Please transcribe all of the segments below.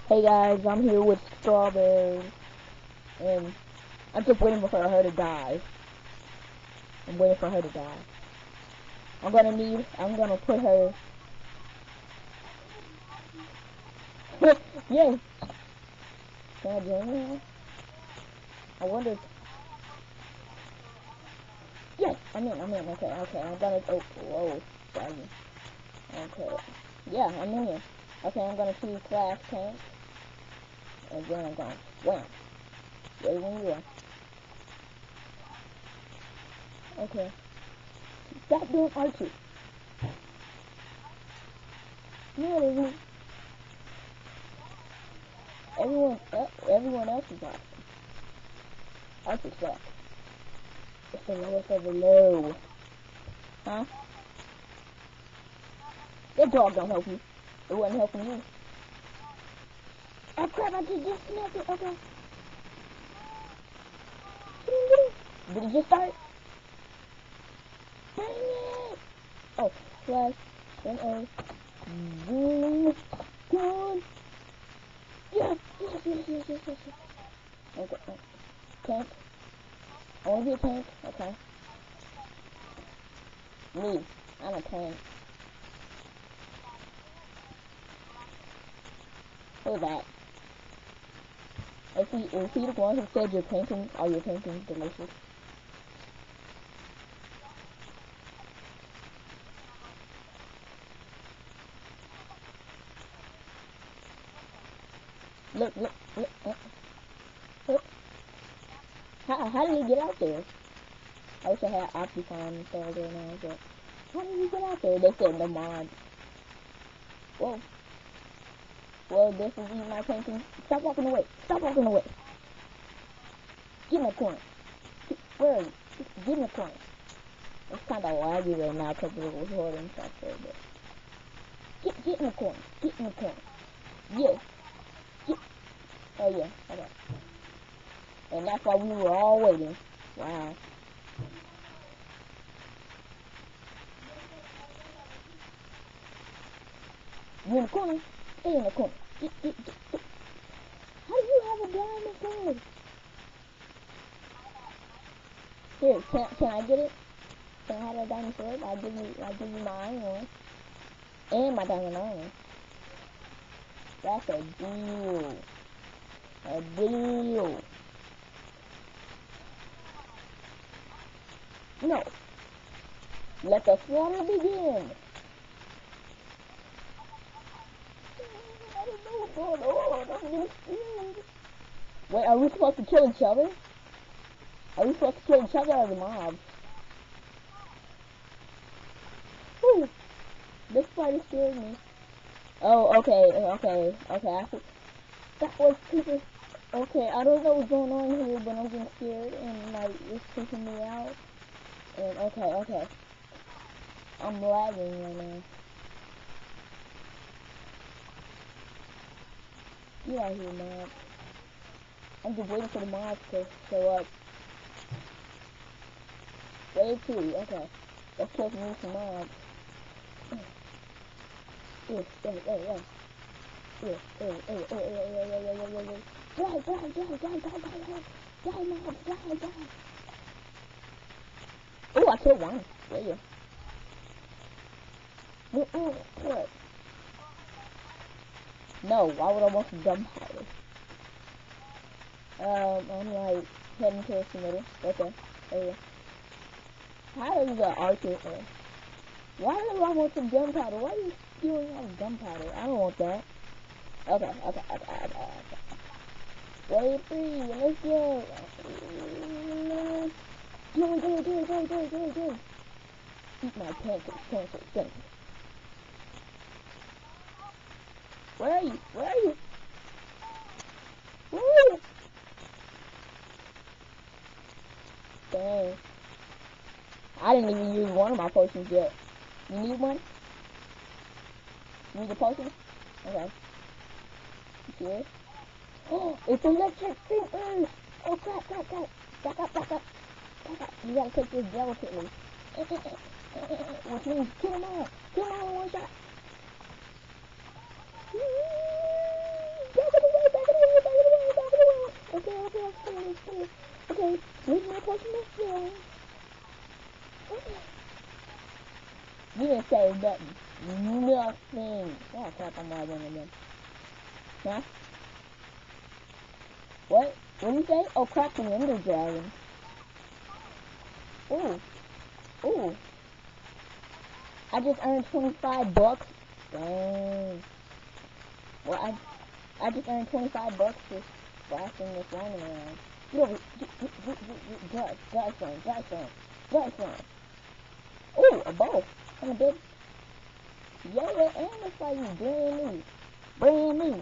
Hey guys, I'm here with Strawberry, and I'm just waiting for her to die. I'm waiting for her to die. I'm gonna put her. Yes. Can I join you? I wonder. Yes, I'm in. Okay. I'm gonna. Oh, whoa, sorry. Okay. Yeah, I'm in here. Okay, I'm gonna choose class tank, and then I'm going. Wham. Ready when you are. Okay. Stop doing archer. No, it isn't. Everyone else is awesome. Archer sucks. It's the lowest of the low. Huh? That dog don't help you. It wasn't helping you. Oh crap, I just disconnected it. Okay. Did it just start? Bring it! Oh, slash, N-O, zoom, gun. Yes. Okay, tank. I want to be a tank. Okay. Me. I'm a tank. Who's that? Is he the one who said your paintings are your paintings delicious? Look. How did he get out there? I wish I had Optifine installed there now, but how did he get out there? They said the mod. Whoa. Well, this is my painting. Stop walking away. Get in the corner. Where are you? Get in the corner. It's kind of laggy right now because of the recording software, but get in the corner. Yes. Oh yeah. Okay. And that's why we were all waiting. Wow. You in the corner? Stay in the corner. Get. How do you have a diamond sword? Here, can I get it? Can I have a diamond sword? I'll give you my iron one. And my diamond iron. That's a deal. No. Let the slaughter begin. I don't know what's going on. I'm getting scared. Wait, are we supposed to kill each other? Are we supposed to kill each other or the mobs? Whew. This spider scared me. Oh, okay. That was super. Okay, I don't know what's going on here, but I'm getting scared and like it's freaking me out. And okay. I'm lagging right now. Get out here, mob. I'm just waiting for the mobs to show up. Wave 2, okay. Let's kill some mobs. Yeah. Die, mob, die. Oh, I killed one. Yeah. What? No, why would I want some gunpowder? I'm like heading towards the middle. Okay. There. How is the archer? Why do I want some gunpowder? Why are you spewing out gunpowder? I don't want that. Okay. Wave 3, let's go. Go. Eat my pancakes. Where are you? Dang. I didn't even use one of my potions yet. You need one? You need a potion? Okay. You serious? Oh, it's electric fingers! Oh, crap. Back up. You gotta take this delicately. Which means kill them all in one shot. crap, I'm lagging again. Huh? What? What did you say? Oh crap, the Ender Dragon. Ooh. Ooh. I just earned 25 bucks. Dang. Well, I just earned 25 bucks just blasting this lineman around. Get over here. Die son. Ooh, a bow. I'm a big. Yo, what aim is like you brand new.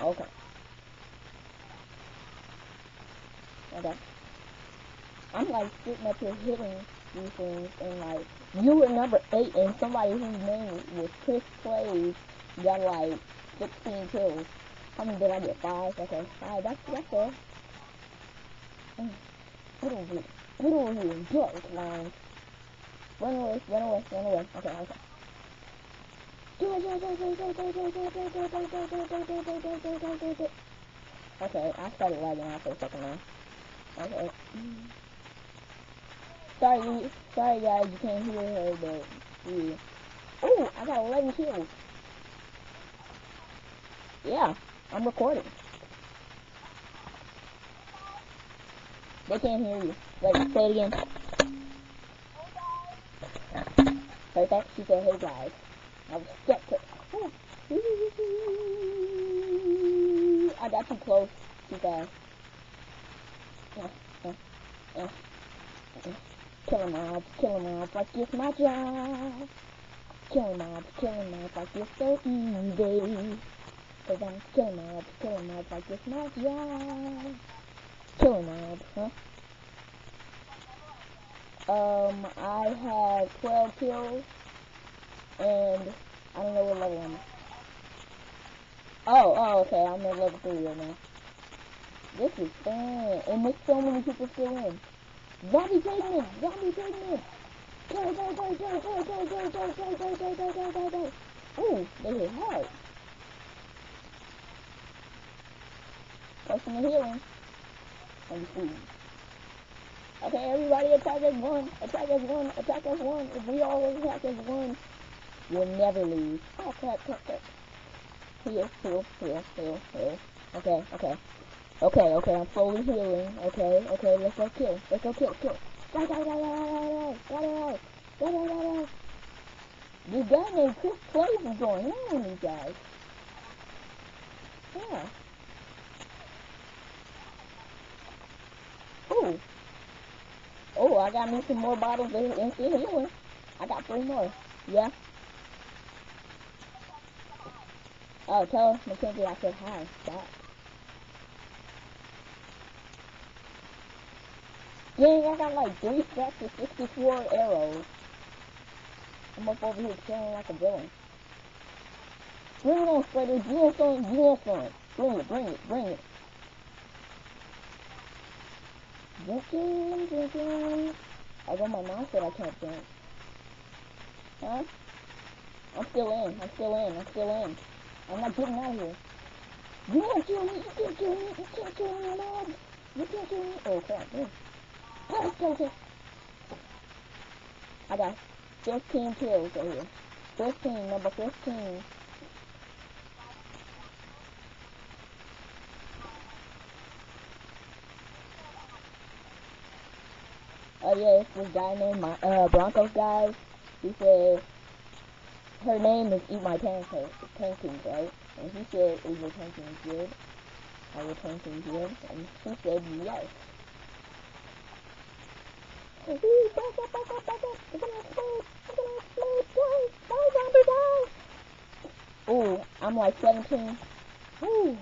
Okay. Okay. I'm like sitting up here hitting these things, and like you were number 8, and somebody whose name was Chris Plays got like 16 kills. How many did I get? 5. Okay, 5. That's fair. Get over here, dark lines. Run away. Okay. Okay, I started lagging out for a second now. Okay. Sorry guys, you can't hear her, but yeah. Ooh, I got 11 kills. Yeah, I'm recording. They can't hear you. Wait, say it again. Perfect. She said, hey guys. I was skeptic. I got too close. Too fast. Killing mobs like it's my job. Killing mobs like it's so easy. Cause I'm killing mobs like it's my job. Killing mobs, huh? I have 12 kills, and I don't know what level I'm at. Oh, okay, I'm at level 3 right now. This is fun, and there's so many people still in. Zombie pigment! Go! Ooh, they hit hard. Person the healing. Let me see. Okay, everybody attack as one. If we always attack as one, we'll never lose. Oh, crap. Heal. Okay, I'm slowly healing. Okay, let's go kill. Die. This guy named Chris Plays is going on with these guys. Yeah. Ooh. Oh, I got me some more bottles of instant healing. I got 3 more. Yeah. Oh, tell Mackenzie I said hi. Stop. Dang, I got like 3 stacks of 64 arrows. I'm up over here chilling like a villain. Bring it on, Spider. You want some. Bring it. Drinking. I got my mouth that I can't drink. Huh? I'm still in. I'm not getting out of here. You can't kill me. Mom. You can't kill me. Oh, crap. Okay. I got 15 kills right here. 15, number 15. Oh yeah, it's this guy named Broncos guys. He said her name is Eat My Pancakes, right? And he said, is your pancakes good? Are your pancakes good? And she said yes. Ooh, back up. We're gonna explode. Die, zombie, die. Ooh, I'm like 17. Ooh.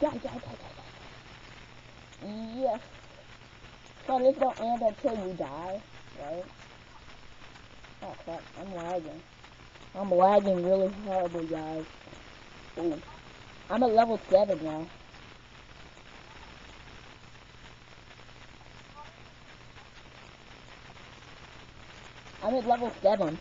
Die. Yes. So this don't end until you die, right? Oh crap, I'm lagging really horribly, guys. Ooh. I'm at level 7 now. I'm at level 7.